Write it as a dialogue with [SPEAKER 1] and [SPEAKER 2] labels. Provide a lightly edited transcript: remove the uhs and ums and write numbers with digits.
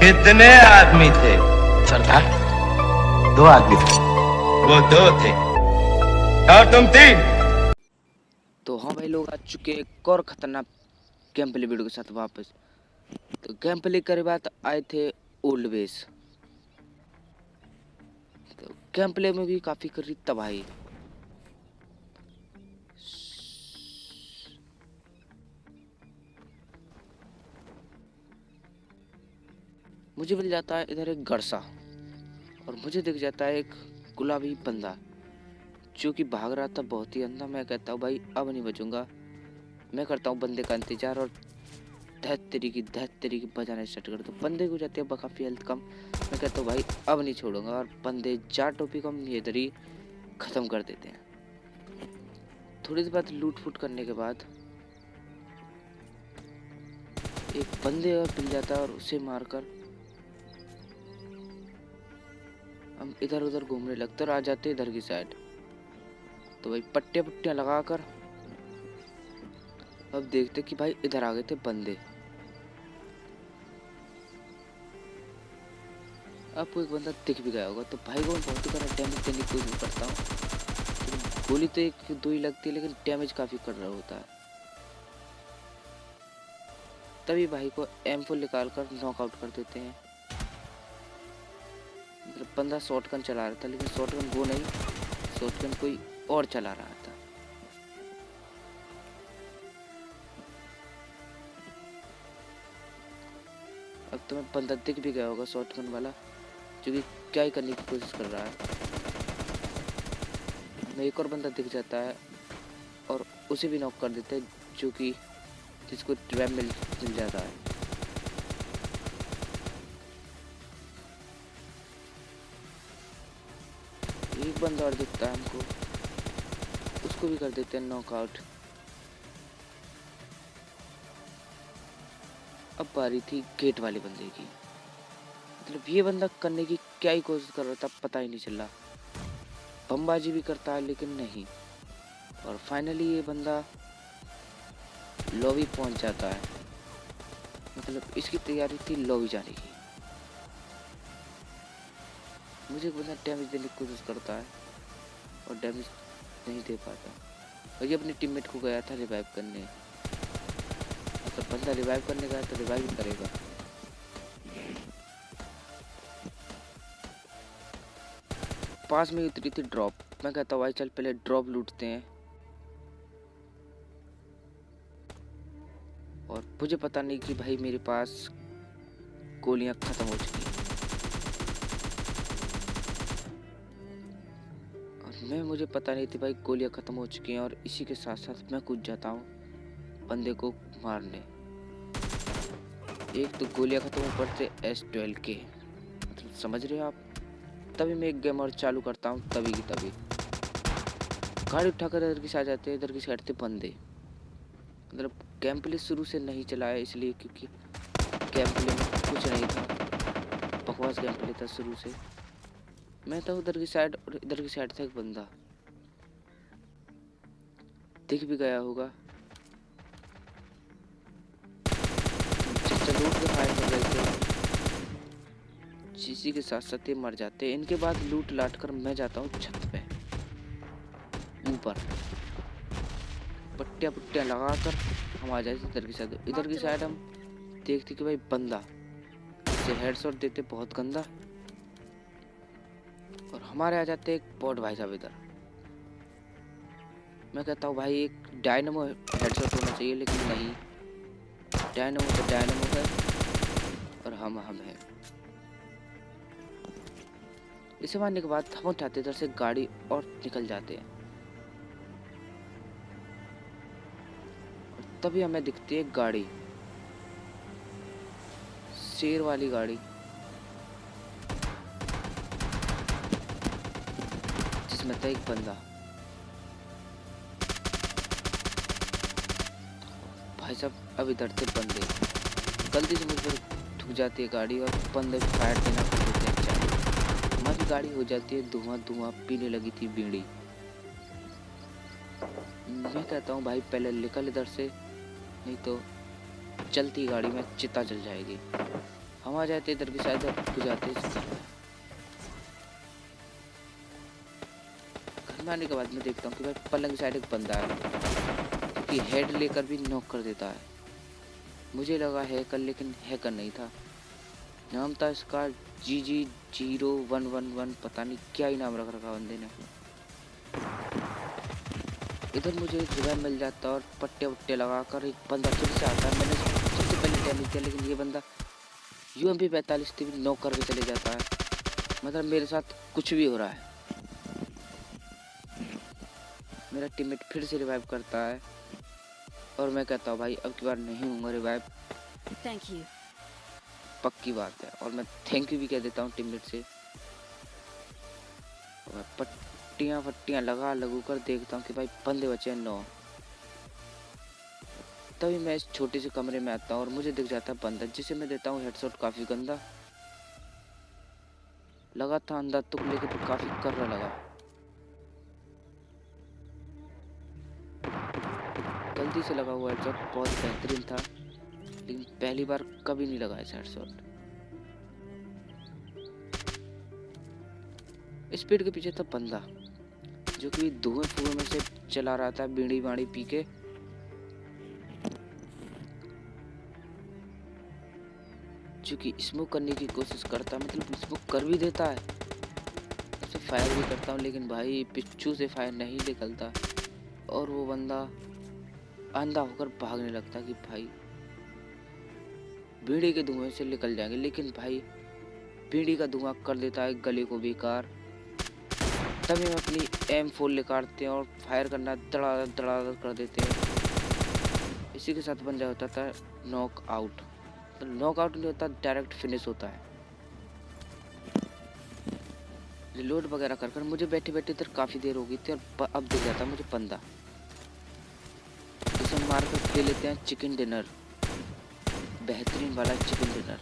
[SPEAKER 1] कितने आदमी थे?
[SPEAKER 2] सरदार 2 आदमी थे।
[SPEAKER 1] वो 2 थे और तुम 3।
[SPEAKER 3] तो हाँ भाई लोग आ चुके एक और खतरनाक गेम प्ले वीडियो के साथ वापस। तो गेम प्ले करे बाद आए थे ओल्ड बेस। तो गेम प्ले में भी काफी करी तबाही। मुझे मिल जाता है इधर एक गरसा और मुझे दिख जाता है एक गुलाबी बंदा जो कि भाग रहा था बहुत ही अंधा। मैं कहता हूँ भाई अब नहीं बचूंगा। मैं करता हूँ बंदे का इंतजार और धैत तेरी की बजाना स्टार्ट कर दो। बंदे को जाती है काफी हेल्थ कम। मैं कहता हूँ भाई अब नहीं छोड़ूंगा और बंदे 4 टोपी को हम ये इधर ही खत्म कर देते हैं। थोड़ी देर बाद लूट फूट करने के बाद एक बंदे और मिल जाता है और उसे मारकर हम इधर उधर घूमने लगते और आ जाते इधर की साइड। तो भाई पट्टियां लगाकर अब देखते कि भाई इधर आ गए थे बंदे। आपको एक बंदा दिख भी गया होगा। तो भाई को बहुत ही डैमेज देने की कोशिश करता हूँ। गोली तो 1-2 ही लगती है लेकिन डैमेज काफी कर रहा होता है। तभी भाई को M4 निकाल कर नॉकआउट कर देते हैं। बंदा शॉटगन चला रहा था लेकिन शॉटगन वो नहीं, शॉटगन कोई और चला रहा था। अब तुम्हें बंदा दिख भी गया होगा शॉटगन वाला जो कि क्या ही करने की कोशिश कर रहा है। हमें एक और बंदा दिख जाता है और उसे भी नॉक कर देते हैं जो कि जिसको ट्रैप मिल जाता है। एक बंदा और दिखता है हमको, उसको भी कर देते हैं नॉकआउट। अब बारी थी गेट वाले बंदे की। मतलब ये बंदा करने की क्या ही कोशिश कर रहा था पता ही नहीं चला। बमबाजी भी करता है लेकिन नहीं। और फाइनली ये बंदा लॉबी पहुंच जाता है। मतलब इसकी तैयारी थी लॉबी जाने की। मुझे एक बंदा डैमेज देने की कोशिश करता है और डैमेज नहीं दे पाता और ये अपने टीममेट को गया था रिवाइव करने। मतलब बंदा रिवाइव करने गया तो रिवाइव भी करेगा। पास में उतरी थी ड्रॉप। मैं कहता हूँ भाई चल पहले ड्रॉप लूटते हैं। और मुझे पता नहीं कि भाई मेरे पास गोलियां खत्म हो चुकी हैं और मुझे पता नहीं थी भाई गोलियां खत्म हो चुकी हैं। और इसी के साथ साथ मैं कूद जाता हूँ बंदे को मारने। एक तो गोलियां खत्म ऊपर से S12 के, मतलब समझ रहे हो आप। तभी मैं एक गेम और चालू करता हूँ। तभी की तभी गाड़ी उठाकर इधर की साइड जाते हैं। इधर की साइड थे बंदे। मतलब गेम प्ले शुरू से नहीं चलाया इसलिए क्योंकि गेम प्ले में कुछ नहीं था, बकवास गेम प्ले था शुरू से। मैं था उधर की साइड और इधर की साइड था एक बंदा दिख भी गया होगा। लूट के फायर कर रहे थे इसी के साथ साथ ये मर जाते हैं। इनके बाद लूट लाट कर मैं जाता हूँ छत पे ऊपर। पट्टियां लगाकर हम आ जाते इधर की साइड। इधर की साइड हम देखते कि भाई बंदा इसे हेडशॉट देते बहुत गंदा और हमारे आ जाते एक बॉट भाई साहब इधर। मैं कहता हूँ भाई एक डायनामो हेडशॉट होना चाहिए लेकिन नहीं, डायनामो तो डायनामो है और हम हैं। इसे मारने के बाद हम उठाते इधर से गाड़ी और निकल जाते हैं। और तभी हमें दिखती है गाड़ी, शेर वाली गाड़ी जिसमें था एक बंदा। भाई साहब अब इधर थे बंदे, गलती से मुझ पर ठुक जाती है गाड़ी और बंदे फायर देना कर देते हैं चालू। हमारी गाड़ी हो जाती है धुआं पीने लगी थी बीड़ी। मैं कहता हूँ भाई पहले निकल इधर से नहीं तो चलती गाड़ी में चिता जल जाएगी। हम आ जाते इधर की साइड और घुस जाते इस घर में। घर में आने के बाद मैं देखता हूँ कि भाई पलंग की साइड एक बंदा है कि हेड लेकर भी नॉक कर देता है। मुझे लगा हैकर, लेकिन हैकर नहीं था। नाम था इसका GG0111, पता नहीं क्या ही नाम रख रखा बंदे ने। इधर मुझे एक रिवाइव मिल जाता है और पट्टे वट्टे लगाकर एक बंदा फिर से आता है। मैंने सबसे पहले डैमेज किया, लेकिन ये बंदा UMP-45 से भी नॉक करके चले जाता है। मतलब मेरे साथ कुछ भी हो रहा है। मेरा टीममेट फिर से रिवाइव करता है और मैं कहता हूँ भाई अब की बार नहीं होऊंगा रिवाइव,
[SPEAKER 4] Thank you.
[SPEAKER 3] पक्की बात है। और मैं थैंक यू भी कह देता हूँ टीममेट से। और मैं पट्टियाँ फट्टियाँ लगा लगू कर देखता हूँ कि भाई बंदे बचे हैं 9। तभी मैं इस छोटे से कमरे में आता हूँ और मुझे दिख जाता है बंदा, जिसे मैं देता हूँ हेडशॉट। काफ़ी गंदा लगा था अंदर तुक, लेकिन काफ़ी कर्रा लगा। गलती से लगा हुआ हेडशॉट बहुत बेहतरीन था, लेकिन पहली बार कभी नहीं लगा ऐसा हेडशॉट। स्पीड के पीछे था बंदा जो कि धुएं फुएं में से चला रहा था, बीड़ी बाड़ी पी के। जो कि स्मोक करने की कोशिश करता, मतलब स्मोक कर भी देता है, उसे फायर भी करता हूँ, लेकिन भाई पिच्चू से फायर नहीं निकलता। और वो बंदा अंधा होकर भागने लगता कि भाई बीड़ी के धुएं से निकल जाएंगे, लेकिन भाई बीड़ी का धुआं कर देता है गले को बेकार। तभी हम अपनी M4 निकालते हैं और फायर करना दड़ा दड़ा कर देते हैं। इसी के साथ बन जाता था नॉक आउट। तो नॉक आउट नहीं होता, डायरेक्ट फिनिश होता है। रिलोड वगैरह कर कर मुझे बैठे बैठे इधर काफ़ी देर हो गई थी और अब दिख जाता मुझे बंदा, इसे मार कर खा लेते हैं चिकन डिनर, बेहतरीन वाला चिकन डिनर।